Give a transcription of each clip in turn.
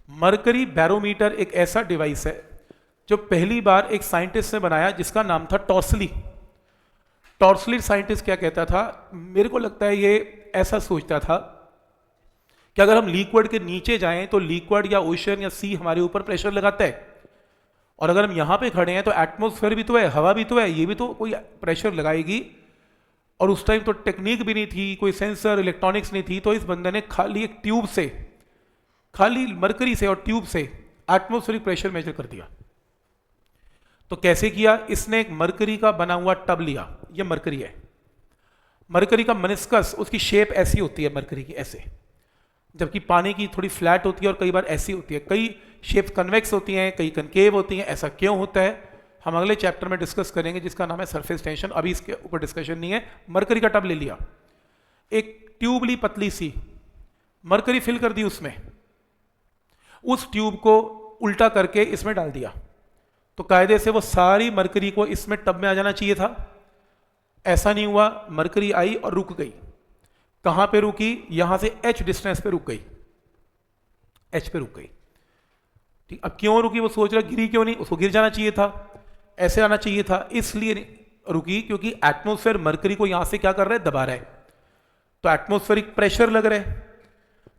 Mercury barometer एक ऐसा device है जो पहली बार एक साइंटिस्ट ने बनाया जिसका नाम था टॉर्सली। टॉर्सली साइंटिस्ट क्या कहता था, मेरे को लगता है ये ऐसा सोचता था कि अगर हम लिक्विड के नीचे जाएं तो लिक्विड या ओशन या सी हमारे ऊपर प्रेशर लगाता है, और अगर हम यहां पे खड़े हैं तो एटमॉस्फेयर भी तो है, हवा भी तो है, ये भी तो कोई प्रेशर लगाएगी। और उस टाइम तो टेक्निक भी नहीं थी, कोई सेंसर इलेक्ट्रॉनिक्स नहीं थी, तो इस बंदे ने खाली एक ट्यूब से, खाली मरकरी से और ट्यूब से एटमॉस्फेरिक प्रेशर मेजर कर दिया। तो कैसे किया, इसने एक मरकरी का बना हुआ टब लिया, ये मरकरी है, मरकरी का मेनिस्कस, उसकी शेप ऐसी होती है मरकरी की ऐसे, जबकि पानी की थोड़ी फ्लैट होती है और कई बार ऐसी होती है, कई शेप कन्वेक्स होती हैं, कई कनकेव होती हैं। ऐसा क्यों होता है हम अगले चैप्टर में डिस्कस करेंगे जिसका नाम है सरफेस टेंशन, अभी इसके ऊपर डिस्कशन नहीं है। मरकरी का टब ले लिया, एक ट्यूब ली पतली सी, मरकरी फिल कर दी उसमें, उस ट्यूब को उल्टा करके इसमें डाल दिया, तो कायदे से वो सारी मरकरी को इसमें टब में आ जाना चाहिए था। ऐसा नहीं हुआ, मरकरी आई और रुक गई। कहां पे रुकी, यहां से h डिस्टेंस पे रुक गई, h पे रुक गई। ठीक, अब क्यों रुकी, वो सोच रहा गिरी क्यों नहीं, उसको गिर जाना चाहिए था, ऐसे आना चाहिए था, इसलिए रुकी क्योंकि एटमॉस्फेयर मरकरी को यहां से क्या कर रहा है, दबा रहा है, तो एटमॉस्फेरिक प्रेशर लग रहा है।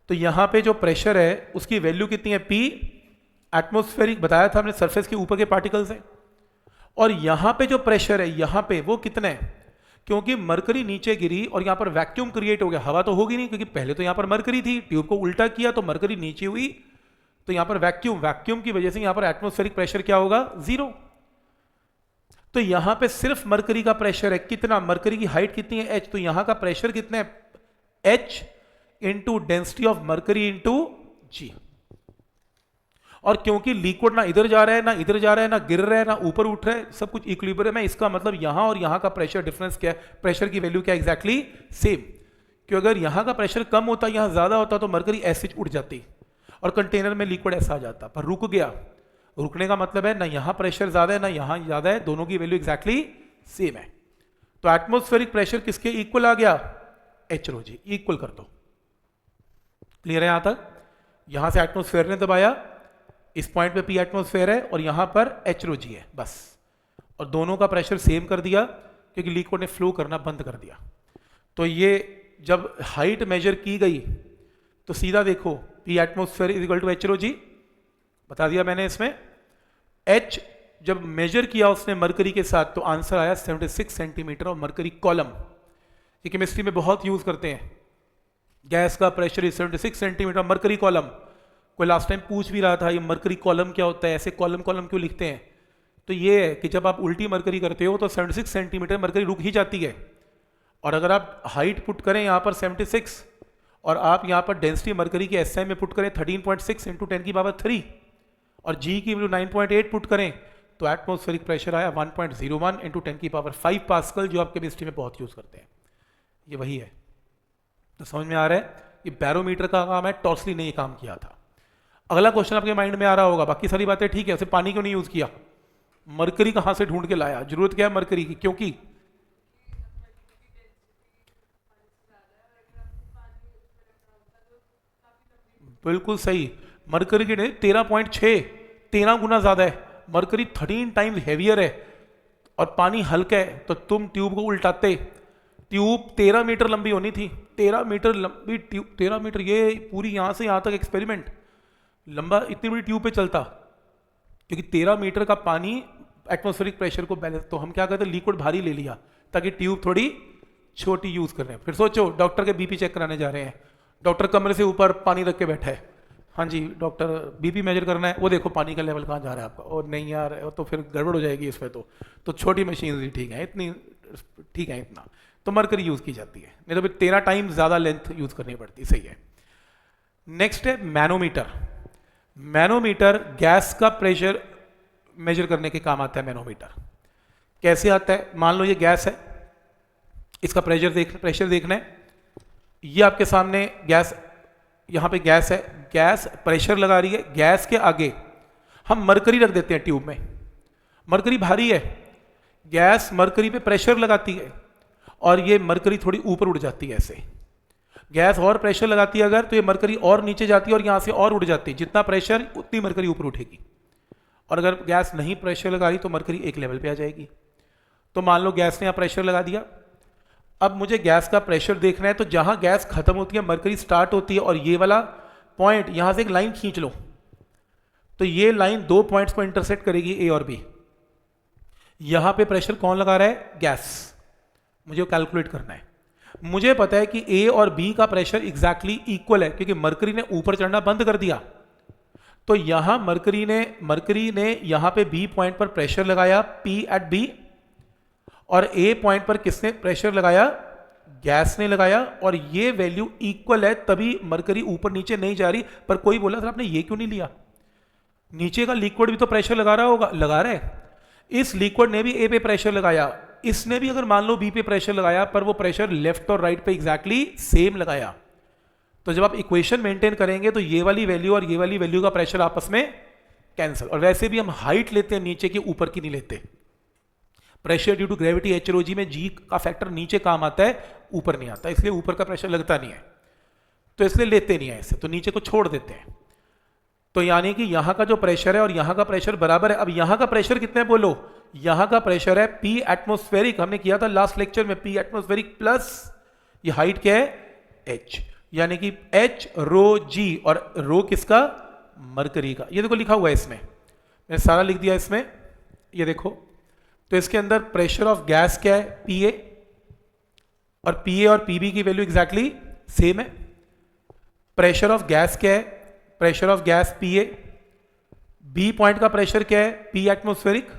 तो यहां पे जो प्रेशर है उसकी वैल्यू कितनी है, P, एटमॉस्फेरिक बताया था हमने, सरफेस के ऊपर के पार्टिकल्स है। और यहां पे जो प्रेशर है यहां पे वो कितना है, क्योंकि मरकरी नीचे गिरी और यहां पर वैक्यूम क्रिएट हो गया, हवा तो होगी नहीं क्योंकि पहले तो यहां पर मरकरी थी, ट्यूब को उल्टा किया तो मरकरी नीचे हुई, तो यहां पर वैक्यूम, वैक्यूम की वजह से यहां पर एटमॉस्फेरिक प्रेशर क्या होगा, 0। तो यहां पे सिर्फ मरकरी का प्रेशर है कितना, मरकरी की हाइट कितनी है, h, तो यहां का प्रेशर कितना है, h into density of mercury into g. और क्योंकि लिक्विड ना इधर जा रहा है ना इधर जा रहा है, ना गिर रहा है ना ऊपर उठ रहा है, सब कुछ इक्विलिब्रियम है, इसका मतलब यहां और यहां का प्रेशर डिफरेंस क्या है, प्रेशर की वैल्यू क्या एग्जैक्टली सेम। क्योंकि अगर यहां का प्रेशर कम होता, यहां ज्यादा होता, तो मरकरी ऐसे उठ जाती और कंटेनर में लिक्विड ऐसा आ जाता, पर रुक गया। रुकने का मतलब है ना यहां प्रेशर ज्यादा है ना यहां ज्यादा है, दोनों की वैल्यू एग्जैक्टली सेम है। तो एटमॉस्फेरिक प्रेशर किसके इक्वल आ गया, h rho g, इक्वल कर दो। क्लियर है यहां तक, यहां से एटमॉस्फेयर ने दबाया, इस पॉइंट पे P एटमॉस्फेयर है और यहां पर h rho g है बस, और दोनों का प्रेशर सेम कर दिया क्योंकि लिक्विड ने फ्लो करना बंद कर दिया। तो ये जब हाइट मेजर की गई तो सीधा देखो P atmosphere is equal to h rho g, बता दिया मैंने इसमें। h जब मेजर किया उसने मरकरी के साथ तो आंसर आया 76 सेंटीमीटर और मरकरी कॉलम, ये केमिस्ट्री में बहुत यूज करते हैं, गैस का pressure is 76 centimetre mercury column. कोई लास्ट टाइम पूछ भी रहा था ये मरकरी कॉलम क्या होता है, ऐसे कॉलम कॉलम क्यों लिखते हैं, तो ये है कि जब आप उल्टी मरकरी करते हो तो 76 सेंटीमीटर मरकरी रुक ही जाती है, और अगर आप हाइट पुट करें यहाँ पर 76 और आप यहाँ पर डेंसिटी मरकरी की एसआई में पुट करें 13.6 इंटू 10 की पावर 3 और जी की वैल्यू 9.8 पुट करें तो एटमॉस्फेरिक प्रेशर आया 1.01 इंटू 10 की पावर 5 पास्कल, जो आप केमिस्ट्री में बहुत यूज करते हैं, ये वही है। तो समझ में आ रहा है, ये बैरोमीटर का काम है, टॉर्सली ने ये काम किया था। अगला क्वेश्चन आपके माइंड में आ रहा होगा, बाकी सारी बातें ठीक है, उसे पानी क्यों नहीं यूज किया, मरकरी कहां से ढूंढ के लाया, जरूरत क्या है मरकरी की, क्योंकि बिल्कुल सही, मरकरी की 13.6, 13 गुना ज्यादा है, मरकरी 13 टाइम्स हेवियर है और पानी हल्का है, तो तुम ट्यूब को उल्टाते, ट्यूब 13 मीटर लंबी होनी थी, 13 मीटर लंबी ट्यूब, 13 मीटर, ये पूरी यहां से यहां तक एक्सपेरिमेंट लंबा इतनी बड़ी ट्यूब पे चलता, क्योंकि 13 मीटर का पानी एटमॉस्फेरिक प्रेशर को बैलेंस, तो हम क्या करते हैं लिक्विड भारी ले लिया ताकि ट्यूब थोड़ी छोटी यूज कर रहे हैं। फिर सोचो डॉक्टर के बीपी चेक कराने जा रहे हैं, डॉक्टर कमरे से ऊपर पानी रख के बैठा है, हाँ जी डॉक्टर बीपी मेजर करना है, वो देखो पानी का लेवल कहाँ जा रहा है आपका, और नहीं यार तो फिर गड़बड़ हो जाएगी इसमें, तो छोटी मशीन ठीक है, इतनी ठीक है, इतना तो मरकरी यूज की जाती है, नहीं तो फिर 13 टाइम ज्यादा लेंथ यूज करनी पड़ती, सही है। नेक्स्ट है मैनोमीटर। मैनोमीटर गैस का प्रेशर मेजर करने के काम आता है। मैनोमीटर कैसे आता है, मान लो ये गैस है, इसका प्रेशर देखना है, ये आपके सामने गैस, यहां पे गैस है, गैस प्रेशर लगा रही है, गैस के आगे हम मरकरी रख देते हैं ट्यूब में, मरकरी भारी है, गैस मरकरी पे प्रेशर लगाती है और ये मरकरी थोड़ी ऊपर उड़ जाती है ऐसे, गैस और प्रेशर लगाती है अगर, तो ये मरकरी और नीचे जाती है और यहां से और उड़ जाती है, जितना प्रेशर उतनी मरकरी ऊपर उठेगी। और अगर गैस नहीं प्रेशर लगा रही तो मरकरी एक लेवल पे आ जाएगी। तो मान लो गैस ने यहां प्रेशर लगा दिया, अब मुझे गैस का प्रेशर देखना है, तो जहां गैस खत्म होती है मरकरी स्टार्ट होती है, और ये वाला पॉइंट यहां से एक लाइन खींच लो, तो ये लाइन दो पॉइंट्स को इंटरसेक्ट करेगी, ए और बी। यहां पे प्रेशर कौन लगा रहा है? गैस। मुझे कैलकुलेट करना है। मुझे पता है कि ए और बी का प्रेशर एग्जैक्टली इक्वल है, क्योंकि मरकरी ने ऊपर चढ़ना बंद कर दिया। तो यहां मरकरी ने यहां पे बी पॉइंट पर प्रेशर लगाया, पी एट बी, और ए पॉइंट पर किसने प्रेशर लगाया? गैस ने लगाया, और ये वैल्यू इक्वल है, तभी मरकरी ऊपर नीचे नहीं जा रही। पर कोई बोला सर आपने ये क्यों नहीं लिया? नीचे का लिक्विड भी तो प्रेशर लगा रहा होगा। लगा रहा है। इस लिक्विड ने भी ए पे प्रेशर लगाया, इसने भी अगर मान लो बी पे प्रेशर लगाया, पर वो प्रेशर लेफ्ट और राइट पे एग्जैक्टली सेम लगाया। तो जब आप इक्वेशन मेंटेन करेंगे तो ये वाली वैल्यू और ये वाली वैल्यू का प्रेशर आपस में कैंसिल। और वैसे भी हम हाइट लेते हैं नीचे की, ऊपर की नहीं लेते। प्रेशर ड्यू टू ग्रेविटी एचओजी में जी का फैक्टर नीचे काम आता है, ऊपर नहीं आता, इसलिए ऊपर का प्रेशर लगता नहीं है, तो इसलिए लेते नहीं है इसे, तो नीचे को छोड़ देते हैं। तो यानी कि यहां का जो प्रेशर है और यहां का प्रेशर बराबर है। अब यहां का प्रेशर कितना है बोलो? यहां का प्रेशर है पी एटमोस्फेरिक, हमने किया था लास्ट लेक्चर में, पी एटमोस्फेरिक प्लस ये हाइट क्या है? एच, यानी कि एच रो जी, और रो किसका? मरकरी का। ये देखो लिखा हुआ है इसमें, मैंने सारा लिख दिया इसमें, ये देखो। तो इसके अंदर प्रेशर ऑफ गैस क्या है? पी ए, और पी ए और पी बी की वैल्यू एग्जैक्टली सेम है। प्रेशर ऑफ गैस क्या है? Pressure of gas P A. B point का प्रेशर क्या है? P atmospheric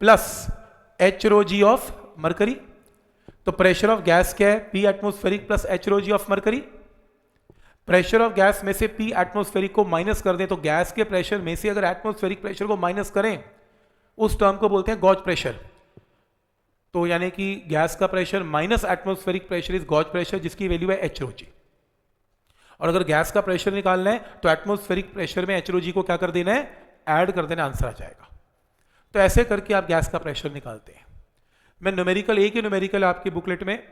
plus H rho G of mercury. तो प्रेशर ऑफ गैस क्या है? P atmospheric plus H rho G of mercury. Pressure of gas में से पी एटमोस्फेरिक को minus कर दें, तो गैस के प्रेशर में से अगर एटमोस्फेरिक प्रेशर को माइनस करें, उस टर्म को बोलते हैं गॉज प्रेशर। तो यानी कि गैस का pressure minus atmospheric pressure is gauge pressure, जिसकी वैल्यू है एच रो जी। और अगर गैस का प्रेशर निकालना है तो एटमोस्फेरिक प्रेशर में एच रो जी को क्या कर देना है? ऐड कर देना, आंसर आ जाएगा। तो ऐसे करके आप गैस का प्रेशर निकालते हैं। मैं न्यूमेरिकल, एक ही न्यूमेरिकल आपकी बुकलेट में,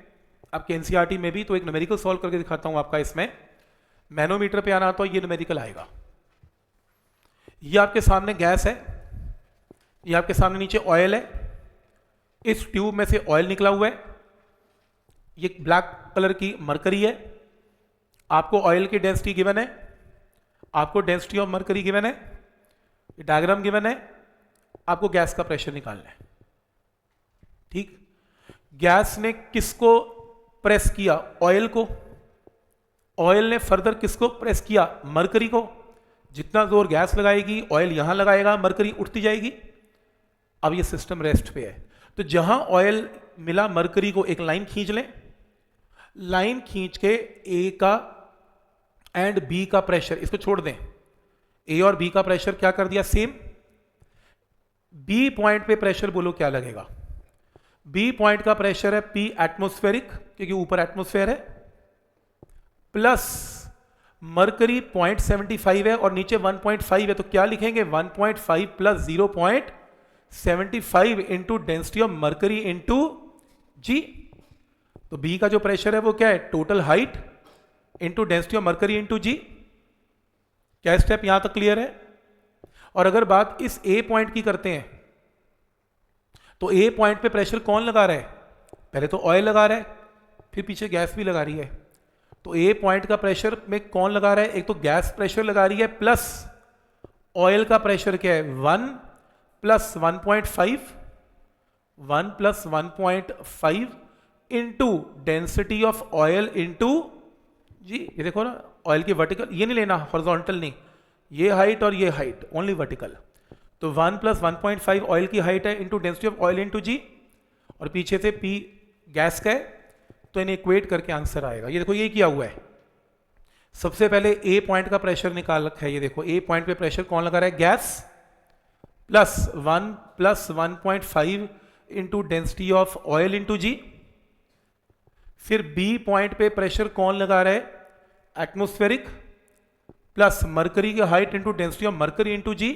आपके एनसीईआरटी में भी, तो एक न्यूमेरिकल सॉल्व करके दिखाता हूं आपका। इसमें मैनोमीटर पे आना तो ये न्यूमेरिकल आएगा। ये आपके सामने गैस है, ये आपके सामने नीचे ऑयल है, इस ट्यूब में से ऑयल निकला हुआ है, ये ब्लैक कलर की मरकरी है। आपको ऑयल की डेंसिटी गिवन है, आपको डेंसिटी ऑफ मरकरी गिवन है, ये डायग्राम गिवन है, आपको गैस का प्रेशर निकालना है। ठीक, गैस ने किसको प्रेस किया? ऑयल को। ऑयल ने फर्दर किसको प्रेस किया? मरकरी को। जितना जोर गैस लगाएगी, ऑयल यहां लगाएगा, मरकरी उठती जाएगी। अब ये सिस्टम रेस्ट पे है, तो जहां ऑयल मिला मरकरी को एक लाइन खींच लें, लाइन खींच के ए का एंड बी का प्रेशर इसको छोड़ दें। ए और बी का प्रेशर क्या कर दिया? सेम। बी पॉइंट पे प्रेशर बोलो क्या लगेगा? बी पॉइंट का प्रेशर है पी एटमोस्फेरिक, क्योंकि ऊपर एटमोस्फेयर है, प्लस मरकरी 0.75 है और नीचे 1.5 है, तो क्या लिखेंगे? 1.5 plus 0.75 into density of mercury into g. तो बी का जो प्रेशर है वो क्या है? Total height into density of mercury into g. क्या स्टेप यहां तक क्लियर है? और अगर बात इस ए पॉइंट की करते हैं, तो ए पॉइंट पे प्रेशर कौन लगा रहा है? पहले तो ऑयल लगा रहा है, फिर पीछे गैस भी लगा रही है। तो ए पॉइंट का प्रेशर में कौन लगा रहा है? एक तो गैस प्रेशर लगा रही है, प्लस ऑयल का प्रेशर क्या है? 1 plus 1.5, 1 plus 1.5 into density of oil into g. ये देखो ना, ऑयल की वर्टिकल, ये नहीं लेना, हॉरिजॉन्टल नहीं, ये हाइट और ये हाइट, ओनली वर्टिकल। तो 1 प्लस 1.5 ऑयल की हाइट है into density of oil into g, और पीछे से पी गैस का है, तो इन्हें इक्वेट करके आंसर आएगा। ये देखो ये किया हुआ है। सबसे पहले ए पॉइंट का प्रेशर निकाल रखा है, ये देखो ए पॉइंट पे प्रेशर कौन लगा रहा है? Gas, plus 1 plus 1.5 into density of oil into g. फिर बी पॉइंट पे प्रेशर कौन लगा रहा है? एटमोस्फेरिक, प्लस मरकरी की height into density of mercury into g.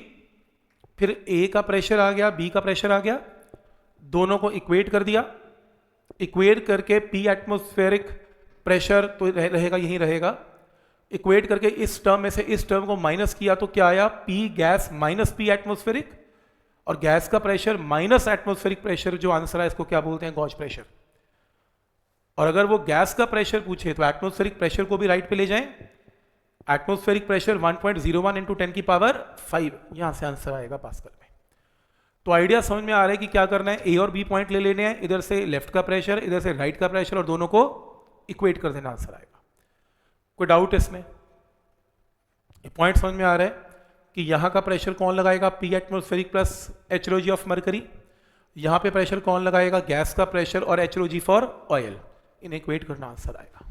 फिर ए का प्रेशर आ गया, बी का प्रेशर आ गया, दोनों को इक्वेट कर दिया। इक्वेट करके पी एटमोस्फेरिक प्रेशर तो रहेगा, यही रहेगा। इक्वेट करके इस टर्म में से इस टर्म को माइनस किया तो क्या आया, P gas minus P atmospheric, और गैस का प्रेशर माइनस एटमॉस्फेरिक प्रेशर, जो आंसर है इसको क्या बोलते हैं, गॉज प्रेशर। और अगर वो गैस का प्रेशर पूछे तो एटमॉस्फेरिक प्रेशर को भी राइट पे ले जाएं। एटमॉस्फेरिक प्रेशर 1.01 इंटू 10 की पावर 5, यहां से आंसर आएगा पास्कल में। तो आइडिया समझ में आ रहा है कि क्या करना है, ए और बी पॉइंट ले लेने हैं, इधर से लेफ्ट का प्रेशर, इधर से राइट का प्रेशर, और दोनों को इक्वेट कर देना, आंसर आएगा। कोई डाउट इसमें? ये पॉइंट समझ में आ रहा है कि यहां का प्रेशर कौन लगाएगा, P atmospheric plus HOG of mercury, यहां पे प्रेशर कौन लगाएगा, गैस का प्रेशर और HOG फॉर ऑयल, इन्हें इक्वेट करना, आंसर आएगा।